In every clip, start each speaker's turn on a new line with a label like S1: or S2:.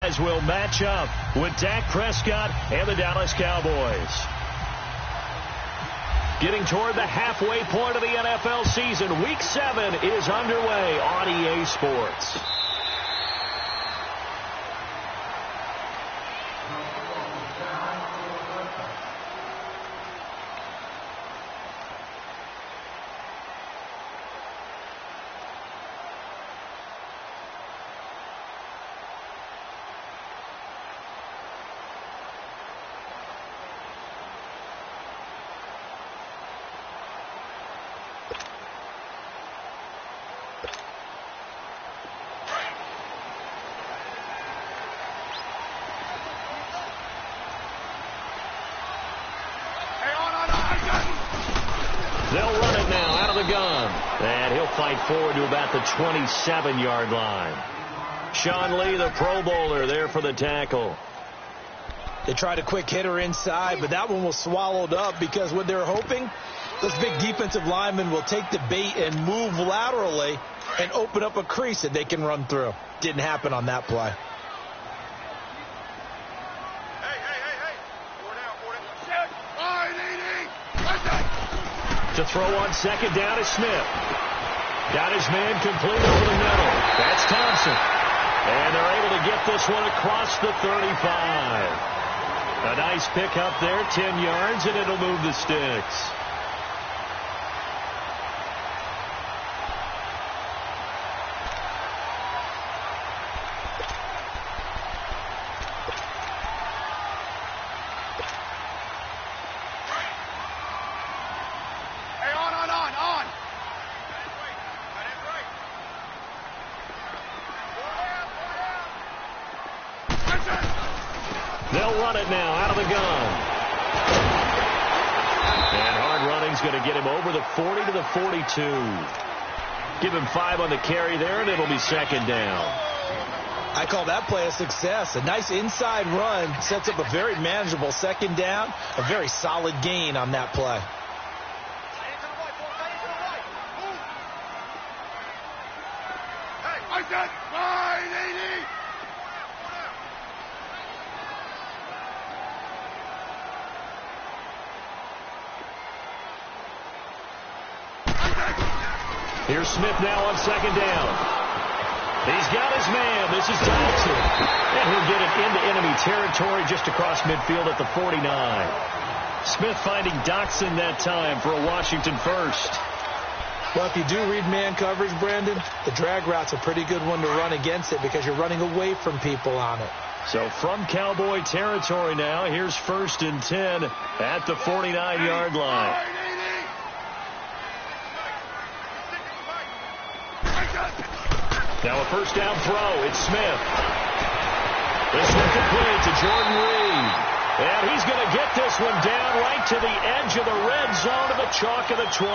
S1: franchise will match up with Dak Prescott and the Dallas Cowboys. Getting toward the halfway point of the NFL season, Week 7 is underway on EA Sports. They'll run it now out of the gun. And he'll fight forward to about the 27-yard line. Sean Lee, the Pro Bowler, there for the tackle.
S2: They tried a quick hitter inside, but that one was swallowed up because what they're hoping, this big defensive lineman will take the bait and move laterally and open up a crease that they can run through. Didn't happen on that play.
S1: To throw on second down is Smith. Got his man complete over the middle. That's Thompson. And they're able to get this one across the 35. A nice pickup there, 10 yards, and it'll move the sticks. They'll run it now out of the gun. And hard running's going to get him over the 40 to the 42. Give him 5 on the carry there, and it'll be second down.
S2: I call that play a success. A nice inside run sets up a very manageable second down. A very solid gain on that play.
S1: Here's Smith now on second down. He's got his man. This is Thompson. And he'll get it into enemy territory just across midfield at the 49. Smith finding Doxson that time for a Washington first.
S2: Well, if you do read man coverage, Brandon, the drag route's a pretty good one to run against it because you're running away from people on it.
S1: So from Cowboy territory now, here's 1st and 10 at the 49-yard line. Now a first down throw. It's Smith. This one complete to Jordan Reed. And he's going to get this one down right to the edge of the red zone of the chalk of the 20.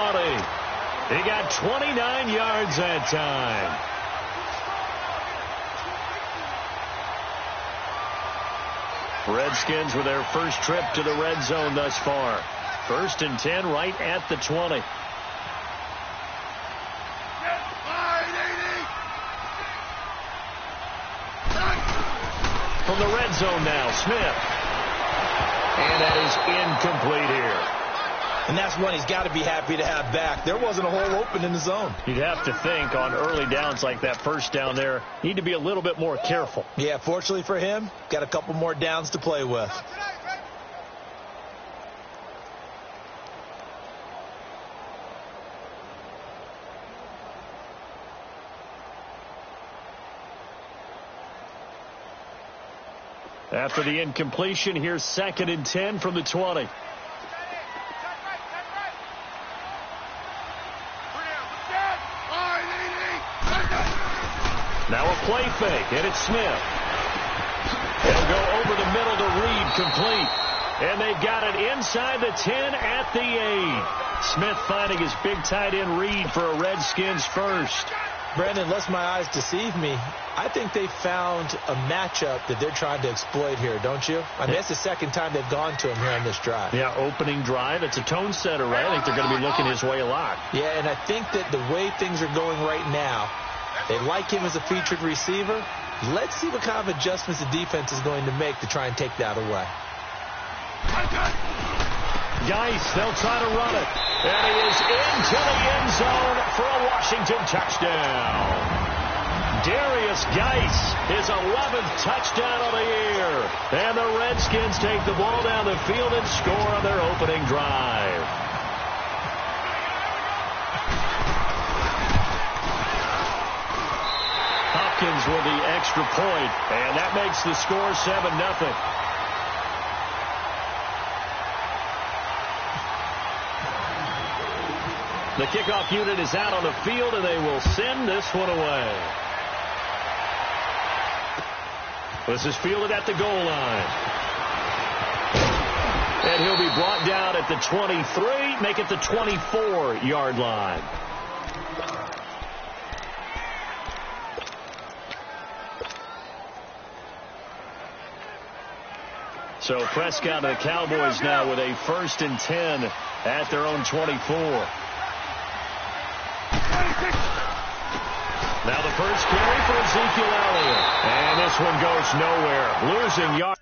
S1: He got 29 yards that time. Redskins with their first trip to the red zone thus far. 1st and 10 right at the 20. From the red zone now, Smith. And that is incomplete here.
S2: And that's one he's got to be happy to have back. There wasn't a hole open in the zone.
S1: You'd have to think on early downs like that first down there, need to be a little bit more careful.
S2: Yeah, fortunately for him, got a couple more downs to play with.
S1: After the incompletion, here's 2nd and 10 from the 20. Now a play fake, and it's Smith. He'll go over the middle to Reed, complete. And they've got it inside the 10 at the 8. Smith finding his big tight end Reed for a Redskins first.
S2: Brandon, lest my eyes deceive me, I think they found a matchup that they're trying to exploit here, don't you? I mean, that's the second time they've gone to him here on this drive.
S1: Yeah, opening drive. It's a tone setter, right? I think they're going to be looking his way a lot.
S2: Yeah, and I think that the way things are going right now, they like him as a featured receiver, Let's see what kind of adjustments the defense is going to make to try and take that away.
S1: Geis, they'll try to run it. And he is into the end zone for a Washington touchdown. Darius Geis, his 11th touchdown of the year. And the Redskins take the ball down the field and score on their opening drive. Hopkins with the extra point, and that makes the score 7-0. The kickoff unit is out on the field, and they will send this one away. This is fielded at the goal line. And he'll be brought down at the 23, make it the 24-yard line. So Prescott and the Cowboys now with a 1st and 10 at their own 24. Now the first carry for Ezekiel Elliott. And this one goes nowhere. Losing yard.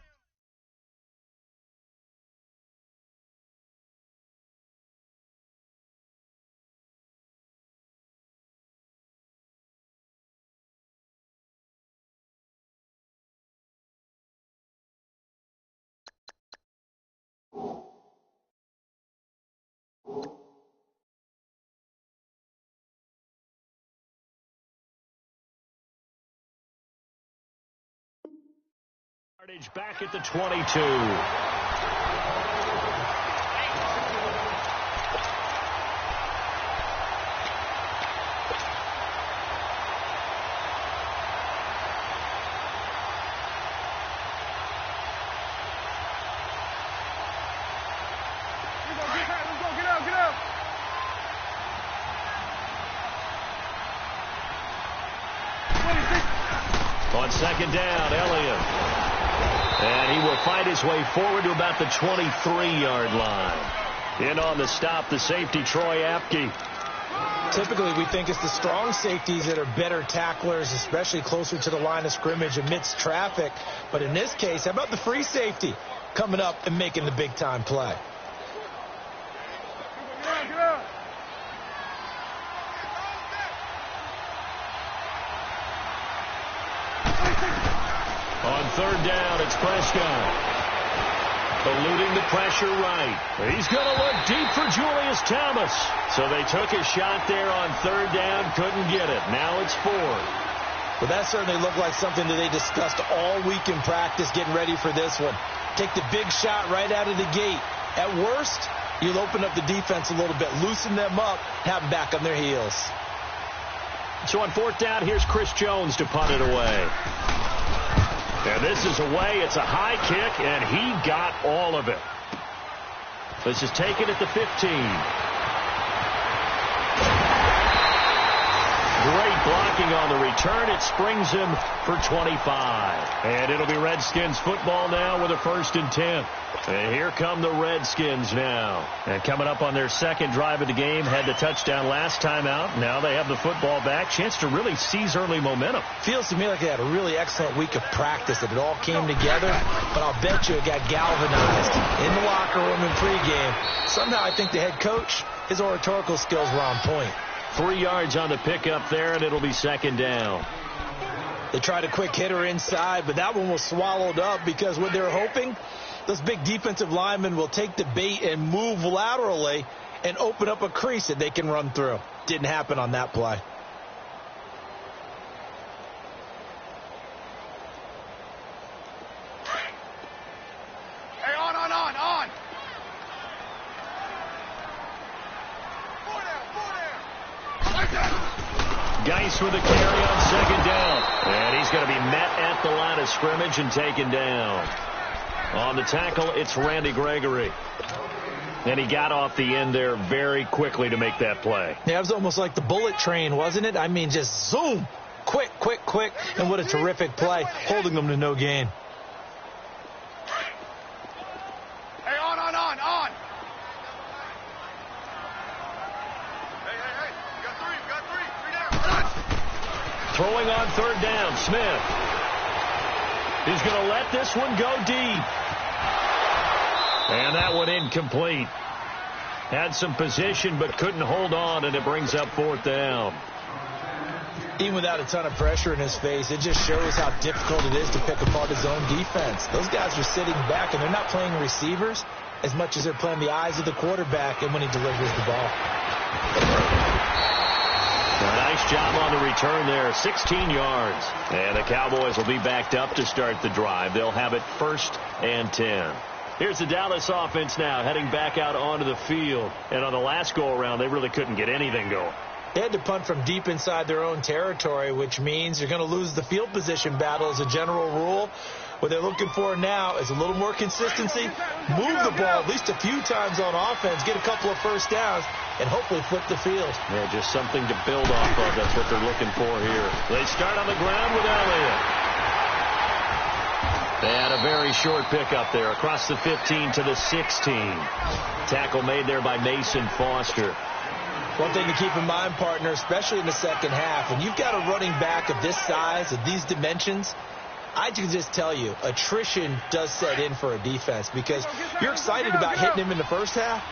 S1: Back at the 22. On 2nd down, Elliott. And he will fight his way forward to about the 23-yard line. In on the stop, the safety, Troy Apke.
S2: Typically, we think it's the strong safeties that are better tacklers, especially closer to the line of scrimmage amidst traffic. But in this case, how about the free safety coming up and making the big-time play?
S1: On 3rd down, it's Prescott. Eluding the pressure right. He's going to look deep for Julius Thomas. So they took a shot there on 3rd down, couldn't get it. Now it's 4th.
S2: Well, that certainly looked like something that they discussed all week in practice, getting ready for this one. Take the big shot right out of the gate. At worst, you'll open up the defense a little bit, loosen them up, have them back on their heels.
S1: So on 4th down, here's Chris Jones to punt it away. And this is away. It's a high kick, and he got all of it. This is taken at the 15. Great blocking on the return. It springs him for 25. And it'll be Redskins football now with a 1st and 10. And here come the Redskins now. And coming up on their 2nd drive of the game, had the touchdown last time out. Now they have the football back. Chance to really seize early momentum.
S2: Feels to me like they had a really excellent week of practice, that it all came together. But I'll bet you it got galvanized in the locker room in pregame. Somehow I think the head coach, his oratorical skills were on point.
S1: 3 yards on the pickup there, and it'll be 2nd down.
S2: They tried a quick hitter inside, but that one was swallowed up because what they're hoping, those big defensive linemen will take the bait and move laterally and open up a crease that they can run through. Didn't happen on that play.
S3: Hey, on.
S1: Geis with a carry on 2nd down. And he's going to be met at the line of scrimmage and taken down. On the tackle, it's Randy Gregory. And he got off the end there very quickly to make that play.
S2: Yeah, it was almost like the bullet train, wasn't it? I mean, just zoom. Quick. And what a terrific play, holding them to no gain.
S3: Hey, on. Hey. You got three down.
S1: Throwing on 3rd down, Smith. He's going to let this one go deep. And that one incomplete. Had some position but couldn't hold on, and it brings up 4th down.
S2: Even without a ton of pressure in his face, it just shows how difficult it is to pick apart his own defense. Those guys are sitting back, and they're not playing receivers as much as they're playing the eyes of the quarterback and when he delivers the ball.
S1: A nice job on the return there, 16 yards. And the Cowboys will be backed up to start the drive. They'll have it 1st and 10. Here's the Dallas offense now, heading back out onto the field. And on the last go-around, they really couldn't get anything going.
S2: They had to punt from deep inside their own territory, which means you're going to lose the field position battle as a general rule. What they're looking for now is a little more consistency, move the ball at least a few times on offense, get a couple of first downs, and hopefully flip the field.
S1: Yeah, just something to build off of. That's what they're looking for here. They start on the ground with Elliott. They had a very short pickup there across the 15 to the 16. Tackle made there by Mason Foster.
S2: One thing to keep in mind, partner, especially in the second half, when you've got a running back of this size, of these dimensions, I can just tell you, attrition does set in for a defense because you're excited about hitting him in the first half.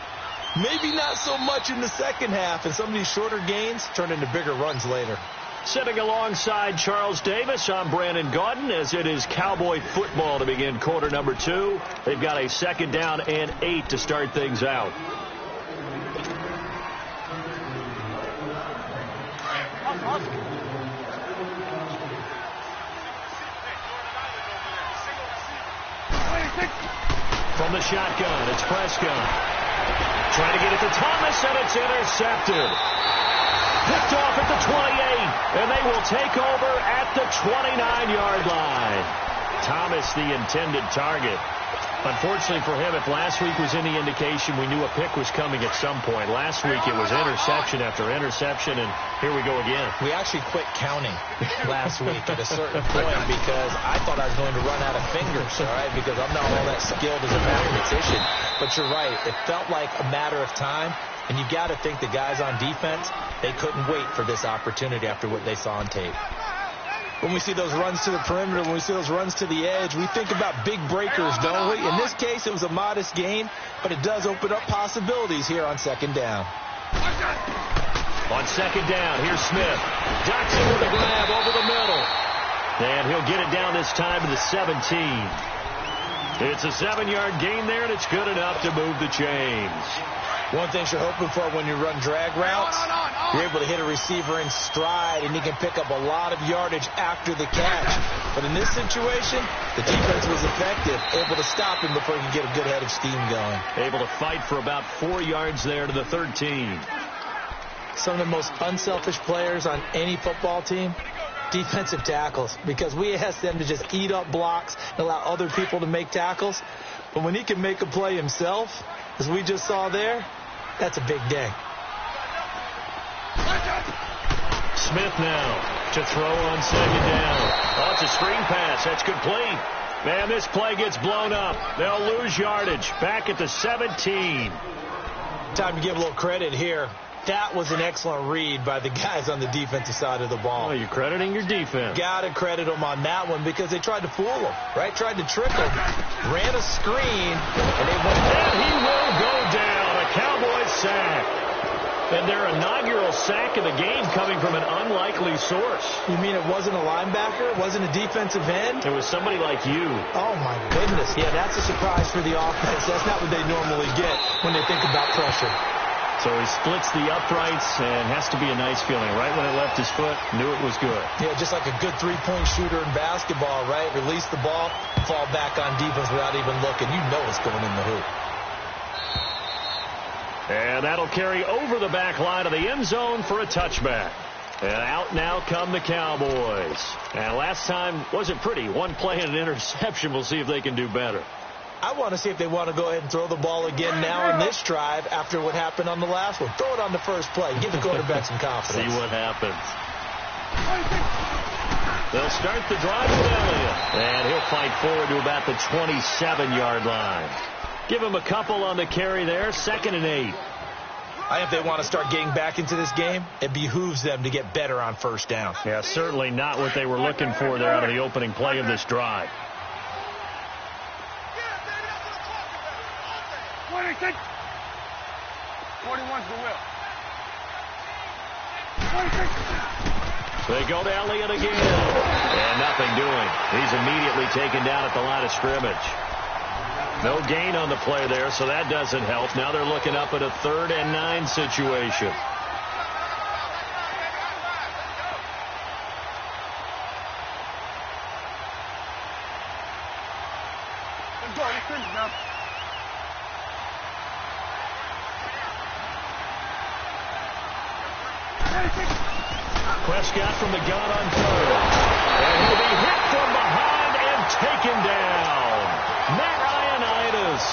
S2: Maybe not so much in the second half, and some of these shorter gains turn into bigger runs later.
S1: Sitting alongside Charles Davis, I'm Brandon Gaudin, as it is Cowboy football to begin quarter number 2. They've got a 2nd down and 8 to start things out. From the shotgun, it's Prescott. Trying to get it to Thomas, and it's intercepted. Picked off at the 28, and they will take over at the 29-yard line. Thomas, the intended target. Unfortunately for him, if last week was any indication, we knew a pick was coming at some point. Last week it was interception after interception, and here we go again.
S2: We actually quit counting last week at a certain point because I thought I was going to run out of fingers, all right, because I'm not all that skilled as a mathematician. But you're right. It felt like a matter of time, and you got to think the guys on defense, they couldn't wait for this opportunity after what they saw on tape. When we see those runs to the perimeter, when we see those runs to the edge, we think about big breakers, don't we? In this case, it was a modest gain, but it does open up possibilities here on 2nd down.
S1: On 2nd down, here's Smith. Ducks it with a grab over the middle. And he'll get it down this time to the 17. It's a 7-yard gain there, and it's good enough to move the chains.
S2: One thing you're hoping for when you run drag routes, you're able to hit a receiver in stride, and he can pick up a lot of yardage after the catch. But in this situation, the defense was effective, able to stop him before he could get a good head of steam going.
S1: Able to fight for about 4 yards there to the 13.
S2: Some of the most unselfish players on any football team, defensive tackles, because we ask them to just eat up blocks and allow other people to make tackles. But when he can make a play himself, as we just saw there, that's a big day.
S1: Smith now to throw on 2nd down. Oh, it's a screen pass. That's complete. Man, this play gets blown up. They'll lose yardage. Back at the 17.
S2: Time to give a little credit here. That was an excellent read by the guys on the defensive side of the ball.
S1: Oh, you're crediting your defense.
S2: Got to credit them on that one because they tried to fool him, right? Tried to trick him. Ran a screen, and they went down.
S1: And he will go down. A Cowboys sack. And their inaugural sack of the game coming from an unlikely source.
S2: You mean it wasn't a linebacker? It wasn't a defensive end?
S1: It was somebody like you.
S2: Oh, my goodness. Yeah, that's a surprise for the offense. That's not what they normally get when they think about pressure.
S1: So he splits the uprights, and has to be a nice feeling. Right when it left his foot, knew it was good.
S2: Yeah, just like a good three-point shooter in basketball, right? Release the ball, fall back on defense without even looking. You know it's going in the hoop.
S1: And that'll carry over the back line of the end zone for a touchback. And out now come the Cowboys. And last time wasn't pretty. One play and an interception. We'll see if they can do better.
S2: I want to see if they want to go ahead and throw the ball again now on this drive after what happened on the last one. Throw it on the first play. Give the quarterback some confidence.
S1: See what happens. They'll start the drive with Elliott. And he'll fight forward to about the 27-yard line. Give him a couple on the carry there. 2nd and 8.
S2: I think if they want to start getting back into this game, it behooves them to get better on 1st down.
S1: Yeah, certainly not what they were looking for there out of the opening play of this drive.
S3: 26. 41's the will. 26.
S1: They go to Elliott again. And nothing doing. He's immediately taken down at the line of scrimmage. No gain on the play there, so that doesn't help. Now they're looking up at a 3rd and 9 situation.
S3: Let's go. Let's finish now.
S1: Prescott from the gun on 3rd. And he'll be hit from behind and taken down. Matt Ioannidis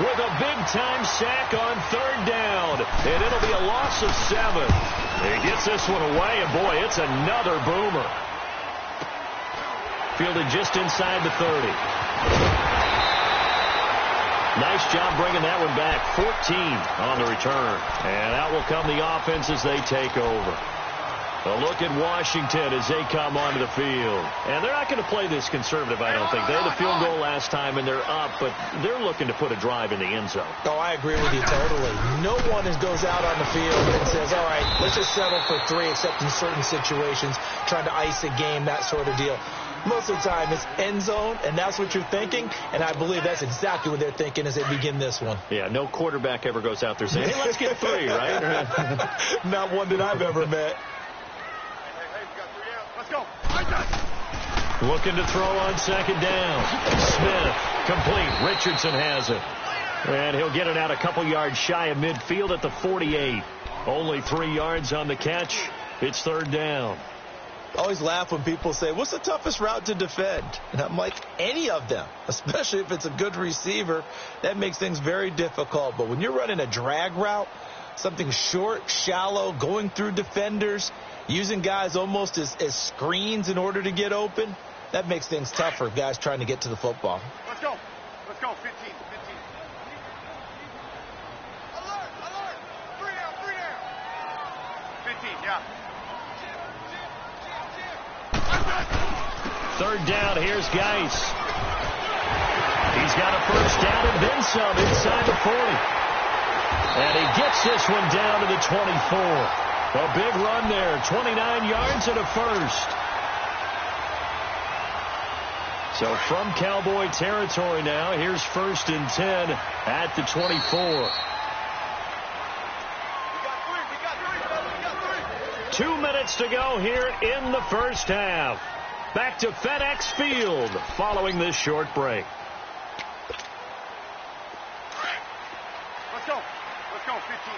S1: with a big-time sack on 3rd down. And it'll be a loss of 7. He gets this one away, and boy, it's another boomer. Fielded just inside the 30. Nice job bringing that one back. 14 on the return. And out will come the offense as they take over. A look at Washington as they come onto the field. And they're not going to play this conservative, I don't think. They had the field goal last time, and they're up, but they're looking to put a drive in the end zone.
S2: Oh, I agree with you totally. No one goes out on the field and says, all right, let's just settle for 3, except in certain situations, trying to ice a game, that sort of deal. Most of the time, it's end zone, and that's what you're thinking, and I believe that's exactly what they're thinking as they begin this one.
S1: Yeah, no quarterback ever goes out there saying, hey, let's get 3, right?
S2: Not one that I've ever met.
S3: Let's go.
S1: Looking to throw on 2nd down. Smith, complete. Richardson has it. And he'll get it out a couple yards shy of midfield at the 48. Only 3 yards on the catch. It's 3rd down.
S2: I always laugh when people say, what's the toughest route to defend? And I'm like, any of them, especially if it's a good receiver. That makes things very difficult. But when you're running a drag route, something short, shallow, going through defenders, using guys almost as screens in order to get open, that makes things tough for guys trying to get to the football.
S3: Let's go. Let's go. 15. 15. Alert. Alert. 3 down. 3 down. 15, yeah.
S1: 3rd down, here's Geis. He's got a 1st down and then some inside the 40. And he gets this one down to the 24. A big run there, 29 yards and a 1st. So from Cowboy territory now, here's 1st and 10 at the 24. 2 minutes to go here in the 1st half. Back to FedEx Field following this short break.
S3: Let's go. Let's go. 15.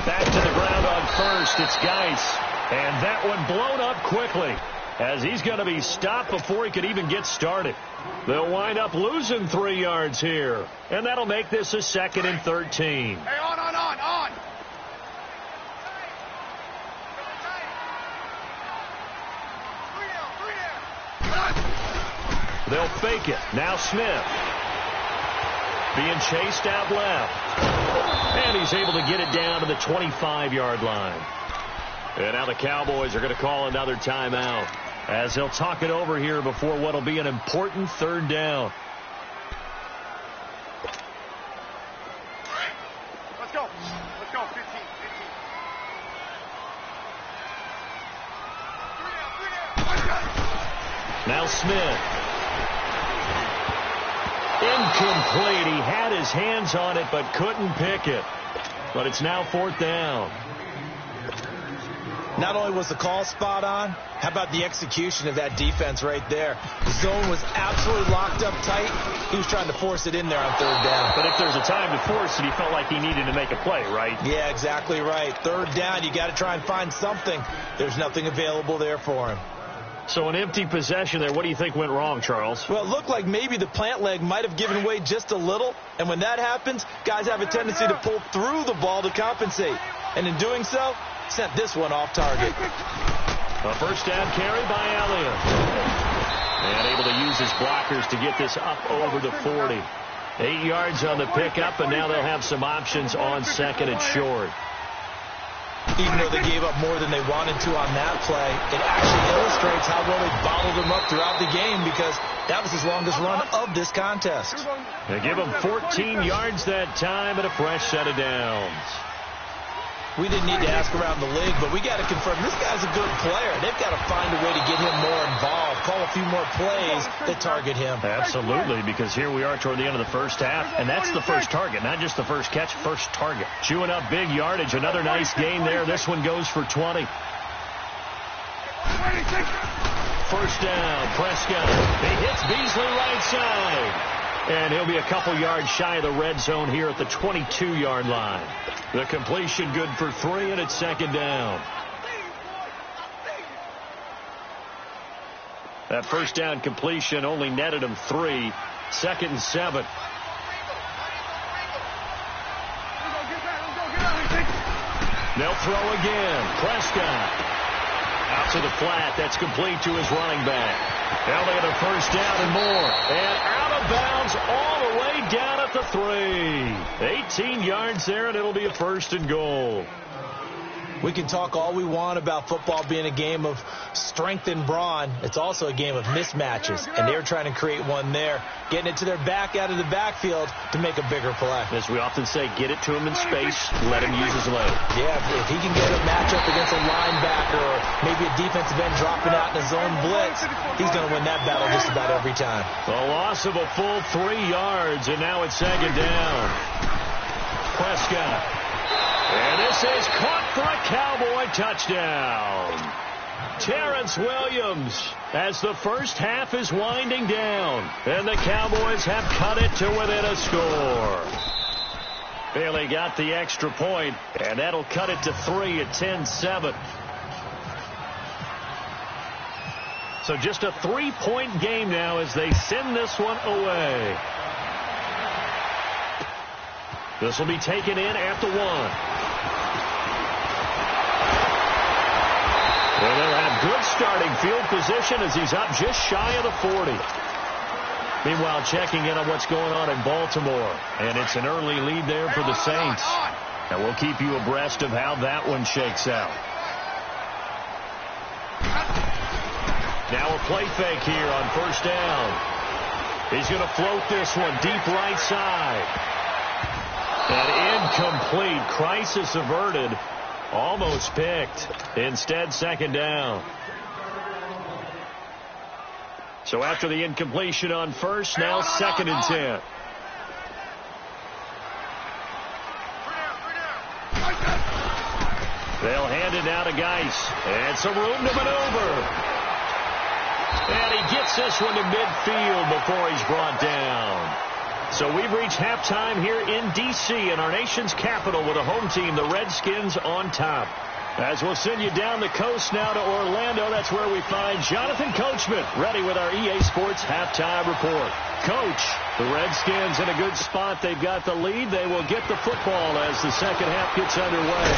S3: 15.
S1: Back to the ground on 1st. It's Geis. And that one blown up quickly as he's going to be stopped before he could even get started. They'll wind up losing 3 yards here. And that'll make this a 2nd and 13.
S3: Hey, on.
S1: They'll fake it. Now Smith. Being chased out left. And he's able to get it down to the 25-yard line. And now the Cowboys are going to call another timeout as they'll talk it over here before what will be an important 3rd down.
S3: Let's go. Let's go. 15. 15.
S1: Now Smith. Incomplete. He had his hands on it but couldn't pick it. But it's now 4th down.
S2: Not only was the call spot on, how about the execution of that defense right there? The zone was absolutely locked up tight. He was trying to force it in there on 3rd down.
S1: But if there's a time to force it, he felt like he needed to make a play, right?
S2: Yeah, exactly right. 3rd down, you got to try and find something. There's nothing available there for him.
S1: So an empty possession there. What do you think went wrong, Charles?
S2: Well, it looked like maybe the plant leg might have given way just a little. And when that happens, guys have a tendency to pull through the ball to compensate. And in doing so, sent this one off target.
S1: A 1st down carry by Elliott. And able to use his blockers to get this up over the 40. 8 yards on the pickup, and now they'll have some options on 2nd and short.
S2: Even though they gave up more than they wanted to on that play, it actually illustrates how well they bottled him up throughout the game because that was his longest run of this contest.
S1: They give him 14 yards that time and a fresh set of downs.
S2: We didn't need to ask around the league, but we got to confirm this guy's a good player. They've got to find a way to get him more involved, call a few more plays that target him.
S1: Absolutely, because here we are toward the end of the first half, and that's the first target, not just the first catch, first target. Chewing up big yardage, another nice gain there. This one goes for 20. First down, Prescott. He hits Beasley right side. And he'll be a couple yards shy of the red zone here at the 22-yard line. The completion good for 3, and it's second down. That first down completion only netted him 3. 2nd and 7. They'll throw again. Prescott. Out to the flat. That's complete to his running back. Now they get a first down and more. And out of bounds all the way down at the 3. 18 yards there, and it'll be a 1st and goal.
S2: We can talk all we want about football being a game of strength and brawn. It's also a game of mismatches, and they're trying to create one there, getting it to their back out of the backfield to make a bigger play.
S1: As we often say, get it to him in space, let him use his leg.
S2: Yeah, if he can get a matchup against a linebacker or maybe a defensive end dropping out in a zone blitz, he's going to win that battle just about every time.
S1: A loss of a full 3 yards, and now it's second down. Prescott. And this is caught for a Cowboy touchdown. Terrence Williams, as the first half is winding down, and the Cowboys have cut it to within a score. Bailey got the extra point, and that'll cut it to 3 at 10-7. So just a 3-point game now as they send this one away. This will be taken in at the 1. And they'll have good starting field position as he's up just shy of the 40. Meanwhile, checking in on what's going on in Baltimore. And it's an early lead there for the Saints. And we'll keep you abreast of how that one shakes out. Now a play fake here on first down. He's going to float this one deep right side. And incomplete. Crisis averted. Almost picked. Instead, second down. So after the incompletion on first, now 2nd and 10. They'll hand it now to Geis. And some room to maneuver. And he gets this one to midfield before he's brought down. So we've reached halftime here in D.C. in our nation's capital with a home team, the Redskins, on top. As we'll send you down the coast now to Orlando, that's where we find Jonathan Coachman ready with our EA Sports halftime report. Coach, the Redskins in a good spot. They've got the lead. They will get the football as the second half gets underway.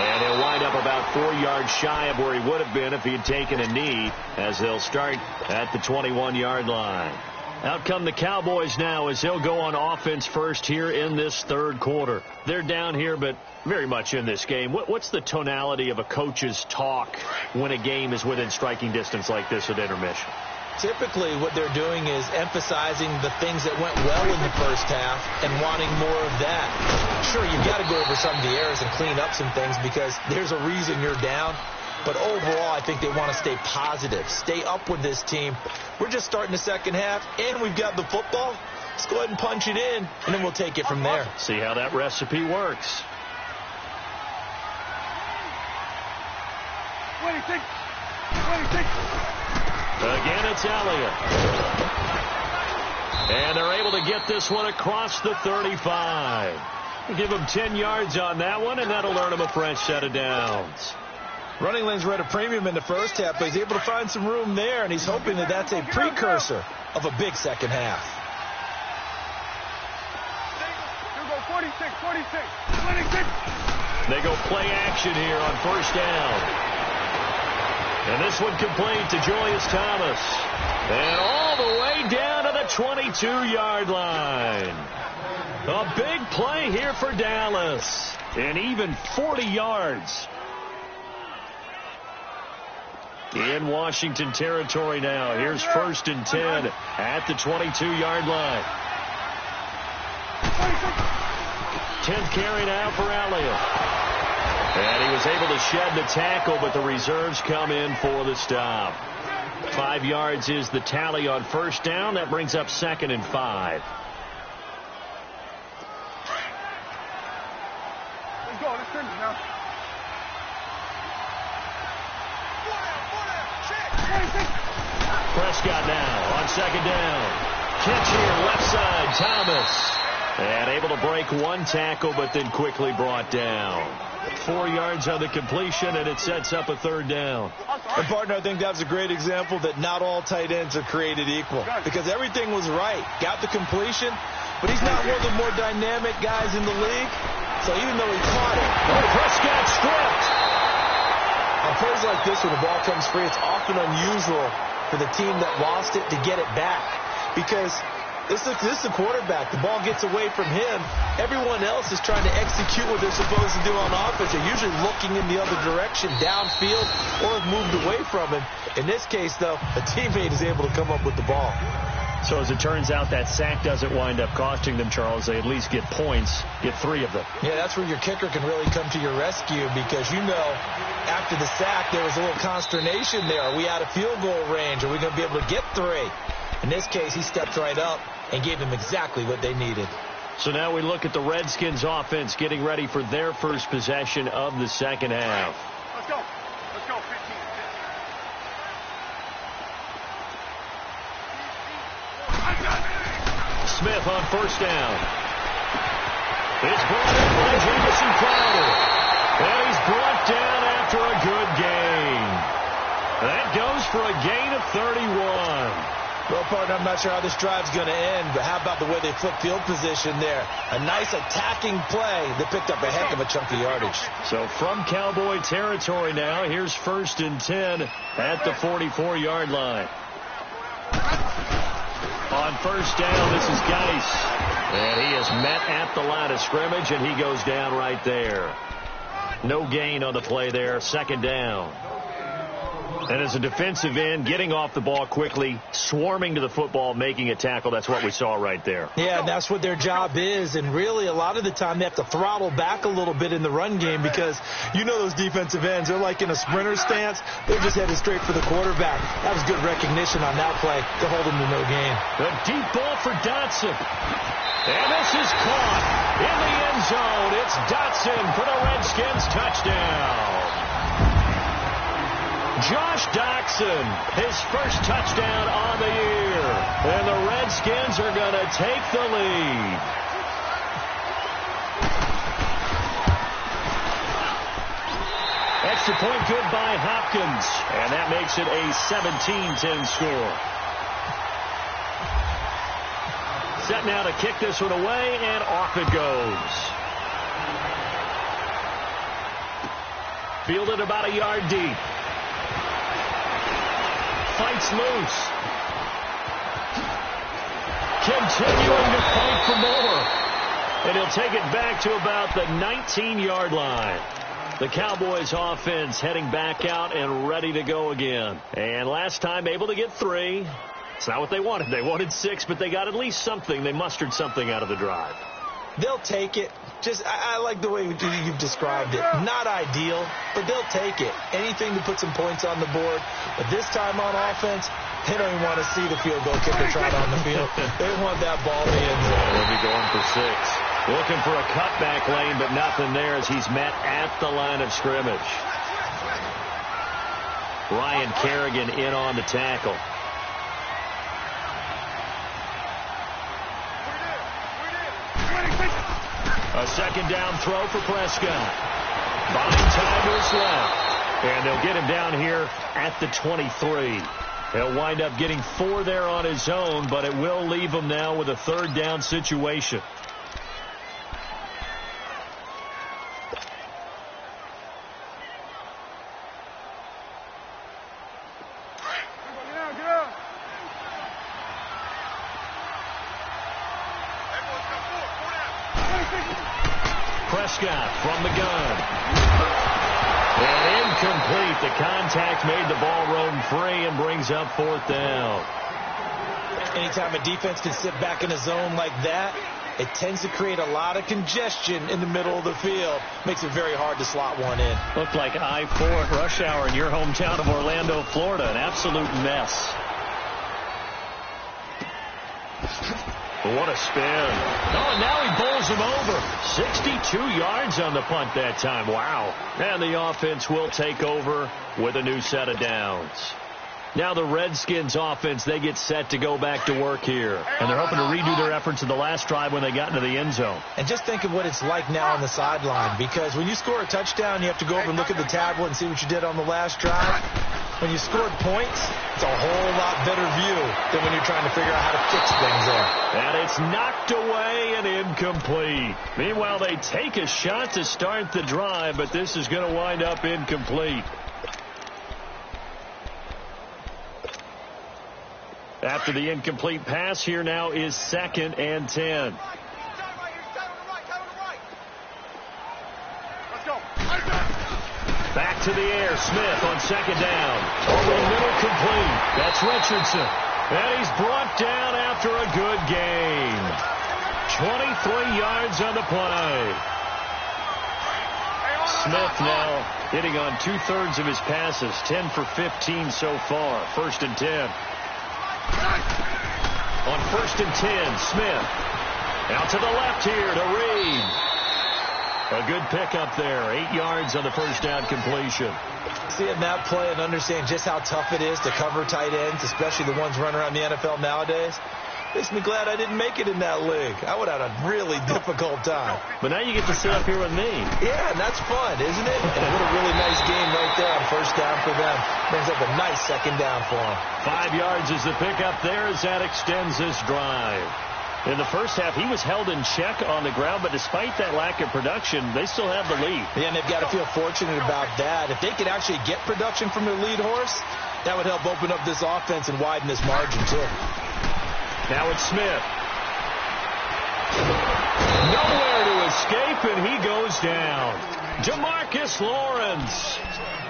S1: And he'll wind up about 4 yards shy of where he would have been if he had taken a knee, as they'll start at the 21-yard line. Out come the Cowboys now as they'll go on offense first here in this third quarter. They're down here, but very much in this game. What's the tonality of a coach's talk when a game is within striking distance like this at intermission?
S2: Typically, what they're doing is emphasizing the things that went well in the first half and wanting more of that. Sure, you've got to go over some of the errors and clean up some things because there's a reason you're down. But overall, I think they want to stay positive, stay up with this team. We're just starting the second half, and we've got the football. Let's go ahead and punch it in, and then we'll take it from there.
S1: See how that recipe works.
S3: 26.
S1: Again, it's Elliott. And they're able to get this one across the 35. Give him 10 yards on that one, and that'll earn him a fresh set of downs.
S2: Running lanes were at a premium in the first half, but he's able to find some room there, and he's hoping that that's a precursor of a big second half.
S1: They go play action here on first down. And this one complete to Julius Thomas. And all the way down to the 22-yard line. A big play here for Dallas. An even 40 yards. In Washington territory now. Here's 1st and 10 at the 22-yard line. 10th carry now for Elliott. And he was able to shed the tackle, but the reserves come in for the stop. 5 yards is the tally on 1st down. That brings up 2nd and 5.
S3: Let's go. Let's finish now.
S1: Prescott now on 2nd down. Catch here, left side, Thomas. And able to break 1 tackle, but then quickly brought down. 4 yards on the completion, and it sets up a 3rd down.
S2: And, partner, I think that's a great example that not all tight ends are created equal. Because everything was right. Got the completion, but he's not one of the more dynamic guys in the league. So even though he caught it,
S1: Prescott stripped.
S2: On plays like this, when the ball comes free, it's often unusual for the team that lost it to get it back. Because this is the quarterback. The ball gets away from him. Everyone else is trying to execute what they're supposed to do on offense. They're usually looking in the other direction, downfield, or have moved away from him. In this case, though, a teammate is able to come up with the ball.
S1: So as it turns out, that sack doesn't wind up costing them, Charles. They at least get points, get 3 of them.
S2: Yeah, that's where your kicker can really come to your rescue, because you know after the sack there was a little consternation there. Are we out of field goal range? Are we going to be able to get 3? In this case, he stepped right up and gave them exactly what they needed.
S1: So now we look at the Redskins offense getting ready for their first possession of the second half.
S3: Let's go. Let's go. 15.
S1: Smith on 1st down. It's brought in by Jamison Crowder. And he's brought down after a good gain. That goes for a gain of 31.
S2: Well, partner, I'm not sure how this drive's going to end, but how about the way they flip field position there? A nice attacking play that picked up a heck of a chunk of yardage.
S1: So from Cowboy territory now, here's 1st and 10 at the 44-yard line. On 1st down, this is Geis. And he is met at the line of scrimmage, and he goes down right there. No gain on the play there, 2nd down. And as a defensive end, getting off the ball quickly, swarming to the football, making a tackle, that's what we saw right there.
S2: Yeah, and that's what their job is. And really, a lot of the time, they have to throttle back a little bit in the run game, because you know those defensive ends, they're like in a sprinter stance. They're just headed straight for the quarterback. That was good recognition on that play to hold him to no gain.
S1: The deep ball for Dotson. And this is caught in the end zone. It's Dotson for the Redskins touchdown. Josh Doctson, his first touchdown on the year. And the Redskins are going to take the lead. Extra point good by Hopkins. And that makes it a 17-10 score. Set now to kick this one away, and off it goes. Fielded about a yard deep. Fights loose. Continuing to fight for more. And he'll take it back to about the 19-yard line. The Cowboys offense heading back out and ready to go again. And last time able to get 3. It's not what they wanted. They wanted 6, but they got at least something. They mustered something out of the drive.
S2: They'll take it. I like the way you've described it. Not ideal, but they'll take it. Anything to put some points on the board. But this time on offense, they don't even want to see the field goal kicker trot on the field. They want that ball in the end zone.
S1: They'll be going for 6. Looking for a cutback lane, but nothing there as he's met at the line of scrimmage. Ryan Kerrigan in on the tackle. A 2nd down throw for Prescott. Buying time was left. And they'll get him down here at the 23. He'll wind up getting 4 there on his own, but it will leave him now with a 3rd down situation. Prescott from the gun. And incomplete. The contact made the ball roam free and brings up 4th down.
S2: Anytime a defense can sit back in a zone like that, it tends to create a lot of congestion in the middle of the field. Makes it very hard to slot one in.
S1: Looked like I-4 at rush hour in your hometown of Orlando, Florida. An absolute mess. What a spin. Oh, and now he bowls him over. 62 yards on the punt that time. Wow. And the offense will take over with a new set of downs. Now the Redskins offense, they get set to go back to work here. And they're hoping to redo their efforts in the last drive when they got into the end zone.
S2: And just think of what it's like now on the sideline. Because when you score a touchdown, you have to go over and look at the tablet and see what you did on the last drive. When you scored points, it's a whole lot better view than when you're trying to figure out how to fix things there.
S1: And it's knocked away and incomplete. Meanwhile, they take a shot to start the drive, but this is going to wind up incomplete. After the incomplete pass, here now is 2nd and 10. Back to the air. Smith on 2nd down. Over the middle, complete. That's Richardson. And he's brought down after a good gain. 23 yards on the play. Smith now hitting on 2/3 of his passes. 10 for 15 so far. 1st and 10. On 1st and 10, Smith. Out to the left here to Reed. A good pickup there. 8 yards on the 1st down completion.
S2: Seeing that play and understand just how tough it is to cover tight ends, especially the ones running around the NFL nowadays, makes me glad I didn't make it in that league. I would have had a really difficult time.
S1: But now you get to sit up here with me.
S2: Yeah, and that's fun, isn't it? And what a really nice game right there on 1st down for them. Brings up a nice 2nd down for them.
S1: 5 yards is the pickup there as that extends this drive. In the first half, he was held in check on the ground, but despite that lack of production, they still have the lead.
S2: Yeah, and they've got to feel fortunate about that. If they could actually get production from their lead horse, that would help open up this offense and widen this margin, too.
S1: Now it's Smith. Nowhere to escape, and he goes down. Demarcus Lawrence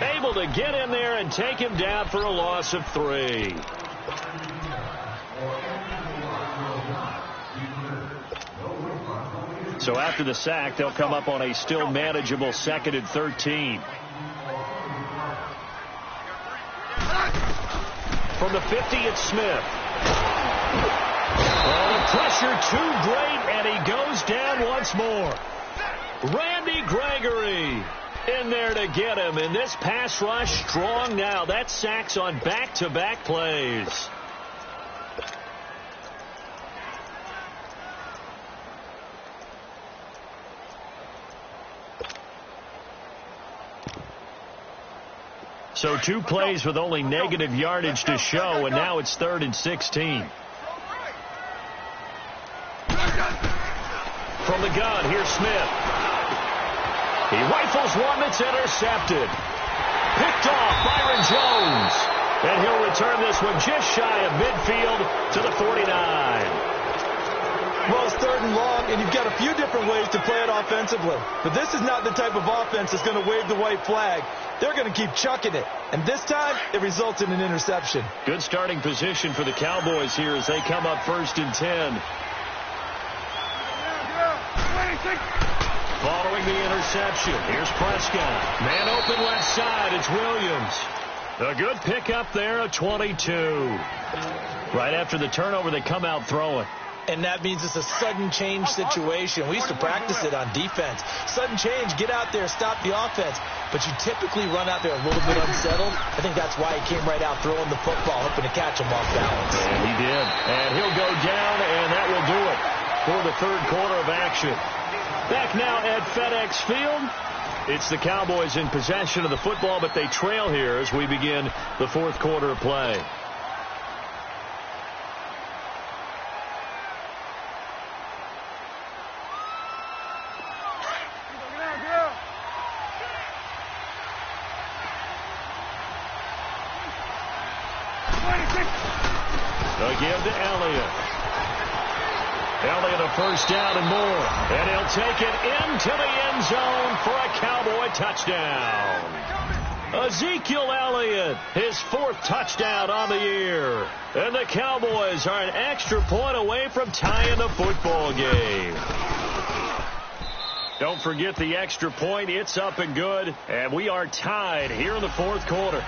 S1: able to get in there and take him down for a loss of 3. So after the sack, they'll come up on a still manageable 2nd and 13. From the 50, it's Smith. Well, the pressure too great, and he goes down once more. Randy Gregory in there to get him, and this pass rush strong now. That's sacks on back-to-back plays. So 2 plays with only negative yardage to show, and now it's 3rd and 16. From the gun, here's Smith. He rifles one that's intercepted. Picked off Byron Jones. And he'll return this one just shy of midfield to the 49.
S2: Well, it's 3rd and long, and you've got a few different ways to play it offensively. But this is not the type of offense that's going to wave the white flag. They're going to keep chucking it. And this time, it results in an interception.
S1: Good starting position for the Cowboys here as they come up 1st and 10. Following the interception, here's Prescott. Man open left side, it's Williams. A good pickup there, a 22. Right after the turnover, they come out throwing.
S2: And that means it's a sudden change situation. We used to practice it on defense. Sudden change, get out there, stop the offense. But you typically run out there a little bit unsettled. I think that's why he came right out throwing the football, hoping to catch him off balance.
S1: And he did. And he'll go down, and that will do it for the 3rd quarter of action. Back now at FedEx Field. It's the Cowboys in possession of the football, but they trail here as we begin the 4th quarter of play. They'll give to Elliott. Elliott a first down and more. And he'll take it into the end zone for a Cowboy touchdown. Ezekiel Elliott, his 4th touchdown on the year. And the Cowboys are an extra point away from tying the football game. Don't forget the extra point. It's up and good. And we are tied here in the 4th quarter.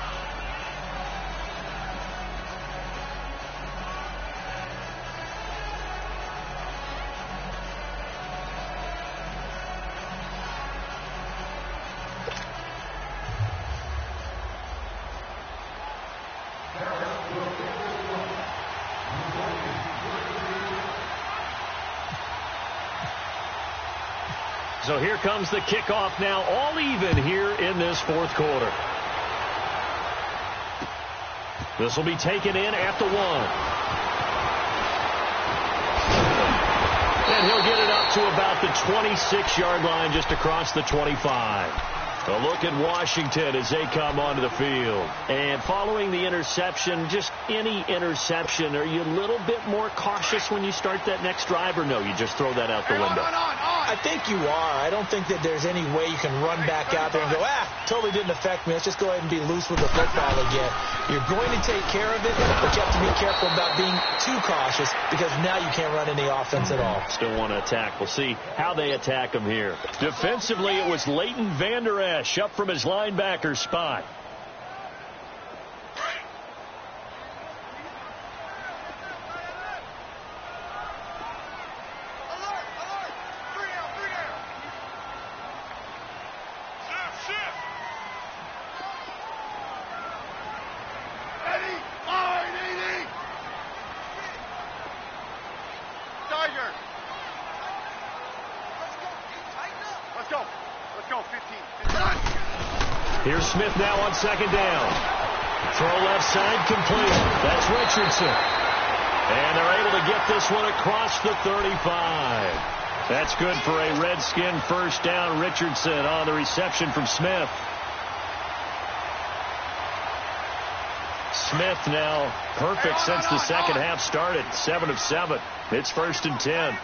S1: So here comes the kickoff now, all even here in this 4th quarter. This will be taken in at the 1. And he'll get it up to about the 26-yard line, just across the 25. A look at Washington as they come onto the field. And following the interception, just any interception, are you a little bit more cautious when you start that next drive, or no, you just throw that out the window?
S2: I think you are. I don't think that there's any way you can run back out there and go, totally didn't affect me. Let's just go ahead and be loose with the football again. You're going to take care of it, but you have to be careful about being too cautious because now you can't run any offense at all.
S1: Still want to attack. We'll see how they attack him here. Defensively, it was Leighton Vander Esch up from his linebacker spot. Here's Smith now on 2nd down. Throw left side complete. That's Richardson. And they're able to get this one across the 35. That's good for a Redskin 1st down. Richardson on the reception from Smith. Smith now perfect since the second half started. 7 of 7. It's 1st and 10.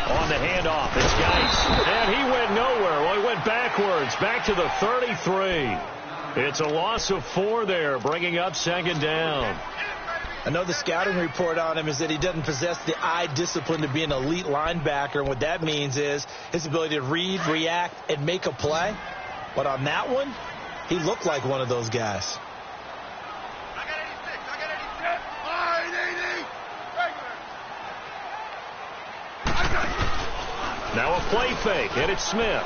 S1: On the handoff, it's Geis. And he went nowhere. Well, he went backwards, back to the 33. It's a loss of 4 there, bringing up 2nd down.
S2: I know the scouting report on him is that he doesn't possess the eye discipline to be an elite linebacker. And what that means is his ability to read, react, and make a play. But on that one, he looked like one of those guys.
S1: Now a play fake, and it's Smith.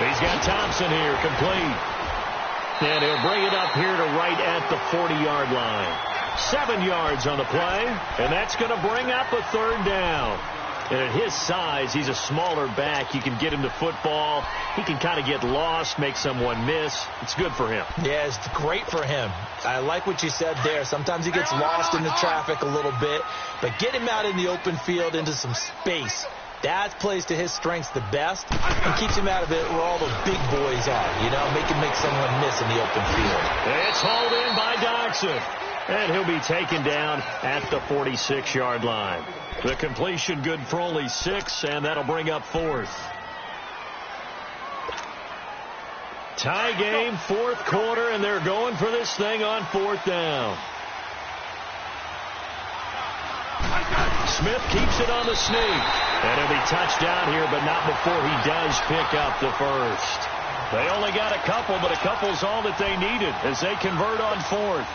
S1: He's got Thompson here, complete. And he'll bring it up here to right at the 40-yard line. 7 yards on the play, and that's going to bring up a 3rd down. And at his size, he's a smaller back. You can get him to football. He can kind of get lost, make someone miss. It's good for him.
S2: Yeah, it's great for him. I like what you said there. Sometimes he gets lost in the traffic a little bit, but get him out in the open field into some space. That plays to his strengths the best and keeps him out of it where all the big boys are, you know, make someone miss in the open field.
S1: It's hauled in by Dodson, and he'll be taken down at the 46-yard line. The completion good for only 6, and that'll bring up 4th. Tie game, 4th quarter, and they're going for this thing on 4th down. Smith keeps it on the sneak. And he'll be touched down here, but not before he does pick up the 1st. They only got a couple, but a couple's all that they needed as they convert on 4th.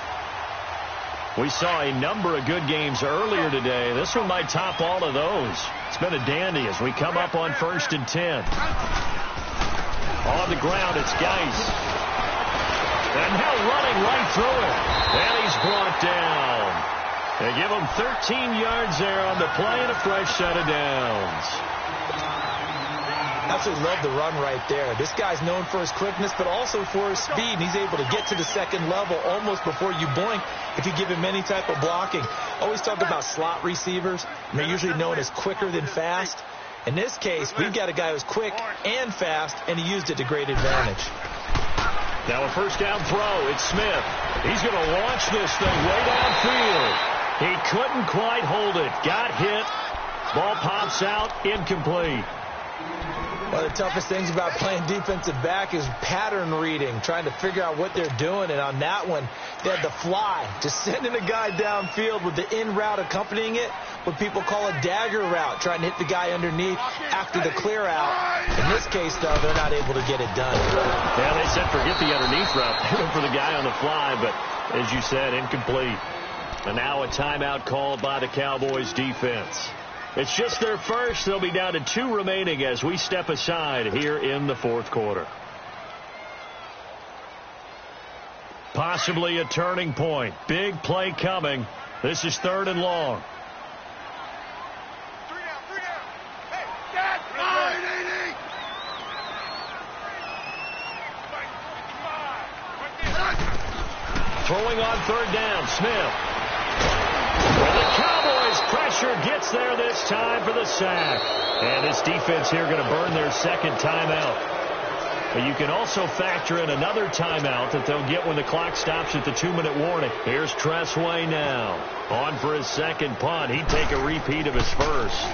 S1: We saw a number of good games earlier today. This one might top all of those. It's been a dandy as we come up on 1st and 10. On the ground, it's Geis. And now running right through it. And he's brought down. They give him 13 yards there on the play and a fresh set of downs.
S2: Absolutely love the run right there. This guy's known for his quickness, but also for his speed. He's able to get to the 2nd level almost before you blink if you give him any type of blocking. Always talk about slot receivers. And they're usually known as quicker than fast. In this case, we've got a guy who's quick and fast, and he used it to great advantage.
S1: Now a first down throw. It's Smith. He's going to launch this thing way downfield. He couldn't quite hold it. Got hit. Ball pops out. Incomplete.
S2: One of the toughest things about playing defensive back is pattern reading, trying to figure out what they're doing. And on that one, they had the fly, just sending a guy downfield with the in route accompanying it, what people call a dagger route, trying to hit the guy underneath after the clear out. In this case, though, they're not able to get it done.
S1: Yeah, they said forget the underneath route. They went for the guy on the fly, but as you said, incomplete. And now a timeout called by the Cowboys defense. It's just their first. They'll be down to 2 remaining as we step aside here in the fourth quarter. Possibly a turning point. Big play coming. This is 3rd and long.
S3: 3 down. Hey, Dad! 980!
S1: Throwing on 3rd down, Smith. Well, the Cowboys pressure gets there this time for the sack. And this defense here going to burn their second timeout. But you can also factor in another timeout that they'll get when the clock stops at the 2-minute warning. Here's Tressway now. On for his second punt. He'd take a repeat of his first.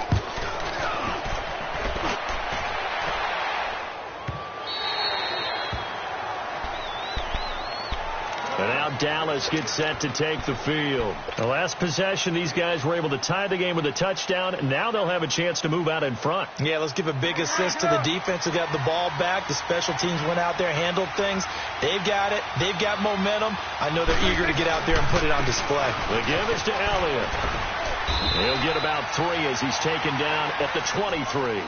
S1: And now Dallas gets set to take the field. The last possession, these guys were able to tie the game with a touchdown, and now they'll have a chance to move out in front.
S2: Yeah, let's give a big assist to the defense who got the ball back. The special teams went out there, handled things. They've got it. They've got momentum. I know they're eager to get out there and put it on display.
S1: The give is to Elliott. He'll get about 3 as he's taken down at the 23.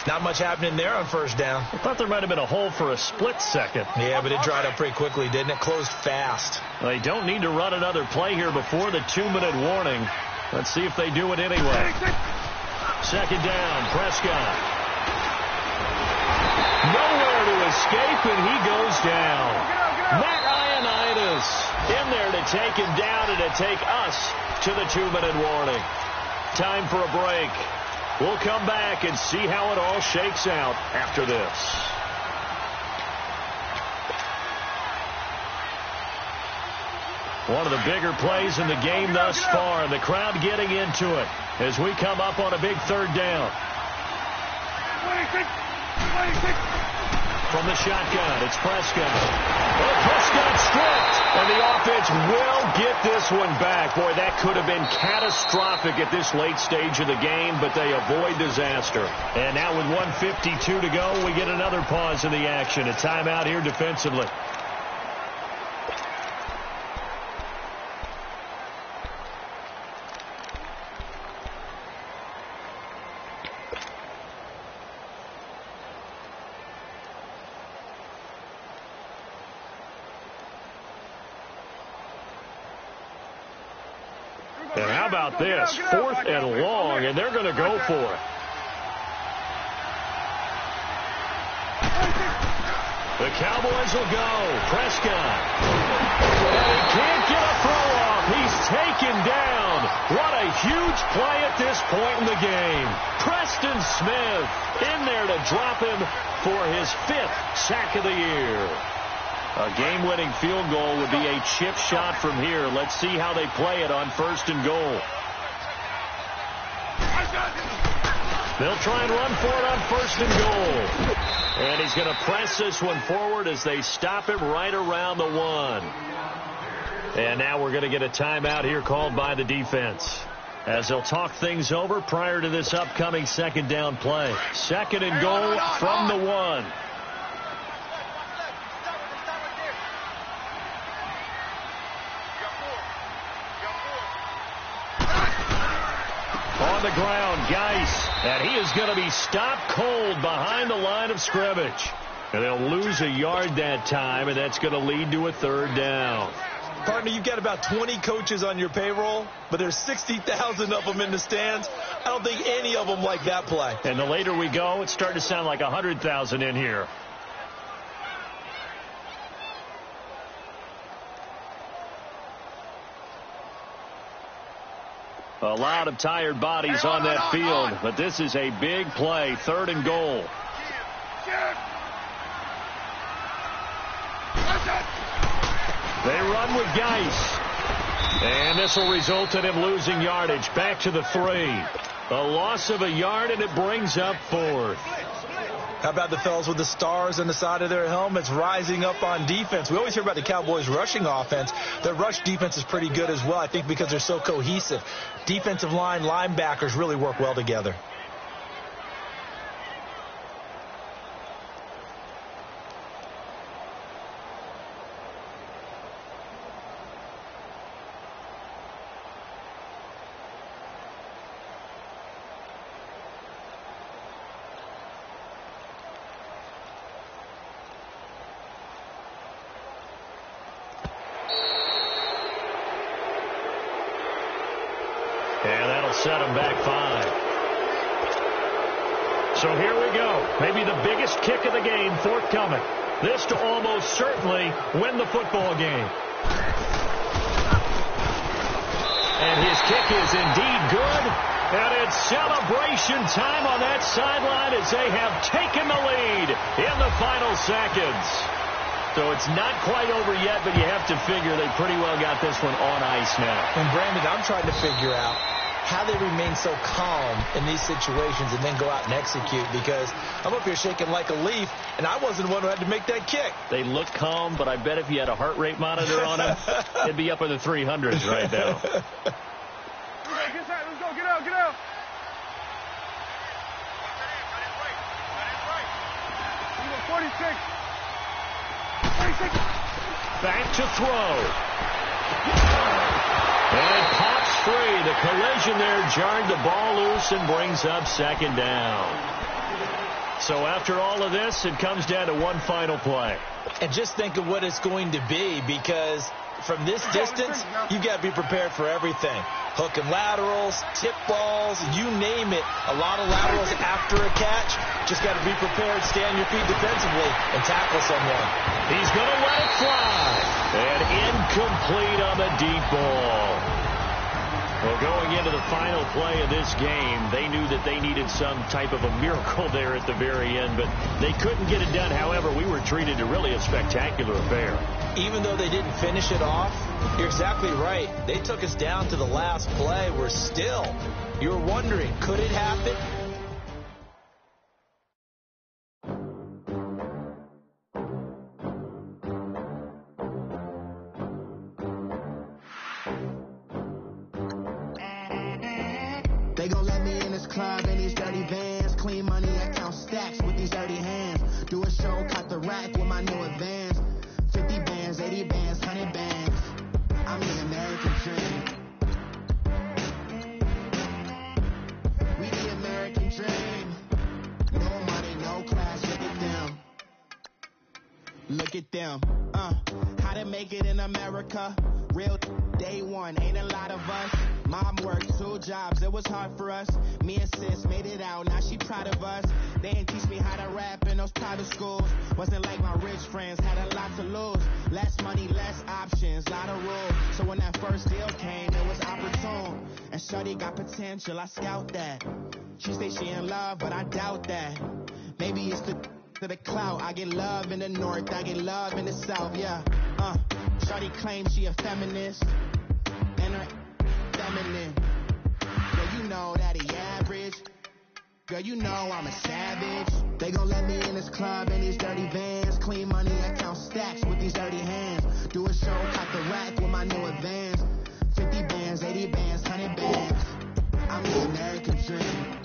S2: Not much happening there on first down.
S1: I thought there might have been a hole for a split second.
S2: Yeah, but it dried up pretty quickly, didn't it? Closed fast.
S1: They don't need to run another play here before the 2-minute warning. Let's see if they do it anyway. Second down, Prescott. Nowhere to escape, and he goes down. Matt Ioannidis in there to take him down and to take us to the 2-minute warning. Time for a break. We'll come back and see how it all shakes out after this. One of the bigger plays in the game thus far. The crowd getting into it as we come up on a big 3rd down.
S3: 26.
S1: From the shotgun, it's Prescott. Well, Prescott stripped, and the offense will get this one back. Boy, that could have been catastrophic at this late stage of the game, but they avoid disaster. And now with 1:52 to go, we get another pause in the action. A timeout here defensively. And how about this? 4th and long, and they're going to go for it. The Cowboys will go. Prescott. And he can't get a throw off. He's taken down. What a huge play at this point in the game. Preston Smith in there to drop him for his 5th sack of the year. A game-winning field goal would be a chip shot from here. Let's see how they play it on 1st and goal. They'll try and run for it on 1st and goal. And he's going to press this one forward as they stop him right around the 1. And now we're going to get a timeout here called by the defense, as they'll talk things over prior to this upcoming 2nd down play. 2nd and goal from the 1. On the ground, Geis, and he is going to be stopped cold behind the line of scrimmage. And they'll lose a yard that time, and that's going to lead to a 3rd down.
S2: Partner, you've got about 20 coaches on your payroll, but there's 60,000 of them in the stands. I don't think any of them like that play.
S1: And the later we go, it's starting to sound like 100,000 in here. A lot of tired bodies on that field, but this is a big play. 3rd and goal. They run with Geis. And this will result in him losing yardage. Back to the 3. A loss of a yard, and it brings up 4th.
S2: How about the fellas with the stars on the side of their helmets rising up on defense? We always hear about the Cowboys' rushing offense. Their rush defense is pretty good as well, I think, because they're so cohesive. Defensive line, linebackers really work well together.
S1: And that'll set them back 5. So here we go. Maybe the biggest kick of the game forthcoming. This to almost certainly win the football game. And his kick is indeed good. And it's celebration time on that sideline as they have taken the lead in the final seconds. So it's not quite over yet, but you have to figure they pretty well got this one on ice now.
S2: And Brandon, I'm trying to figure out how they remain so calm in these situations and then go out and execute, because I'm up here shaking like a leaf, and I wasn't the one who had to make that kick.
S1: They look calm, but I bet if you had a heart rate monitor on them, it'd be up in the 300s right now.
S3: Get inside. Let's go. Get out. Get out. 46.
S1: Back to throw. And it pops free. The collision there jarred the ball loose and brings up 2nd down. So after all of this, it comes down to one final play.
S2: And just think of what it's going to be, because from this distance, you've got to be prepared for everything. Hook and laterals, tip balls, you name it. A lot of laterals after a catch. Just got to be prepared, stay on your feet defensively, and tackle someone.
S1: He's going to let it fly. And incomplete on the deep ball. Well, going into the final play of this game, they knew that they needed some type of a miracle there at the very end, but they couldn't get it done. However, we were treated to really a spectacular affair.
S2: Even though they didn't finish it off, you're exactly right. They took us down to the last play. We're still, you're wondering, could it happen?
S4: They gon' let me in this club in these dirty vans. Clean money, I count stacks with these dirty hands. Do a show, cut the rack with my new advance. 50 bands, 80 bands, 100 bands. I'm the American dream. We the American dream. No money, no class, look at them. Look at them. How to make it in America. Real day one, ain't a lot of us. Mom worked 2 jobs, it was hard for us. Me and sis made it out, now she proud of us. They didn't teach me how to rap in those private schools. Wasn't like my rich friends, had a lot to lose. Less money, less options, lot of rules. So when that first deal came, it was opportune. And shorty got potential, I scout that. She say she in love, but I doubt that. Maybe it's the clout. I get love in the north, I get love in the south, yeah. Shorty claims she a feminist, and her feminine. Girl, you know that he average. Girl, you know I'm a savage. They gon' let me in this club in these dirty vans. Clean money, I count stacks with these dirty hands. Do a show, cut the rack with my new advance. 50 bands, 80 bands, 100 bands. I'm the American dream.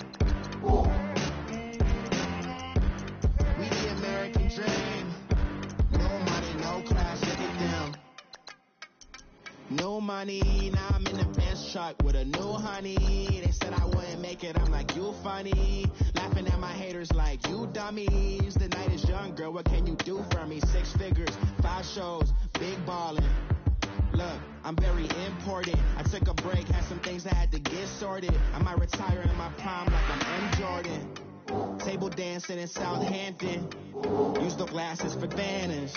S4: We the American dream. No money, no class, look at them. No money, now I'm in the Benz truck with a new honey. They said I wouldn't make it, I'm like, you funny. Laughing at my haters like, you dummies. The night is young, girl, what can you do for me? 6 figures, 5 shows, big ballin'. Look, I'm very important. I took a break, had some things I had to get sorted. I might retire in my prime like I'm M. Jordan. Table dancing in Southampton. Use the glasses for Vanish.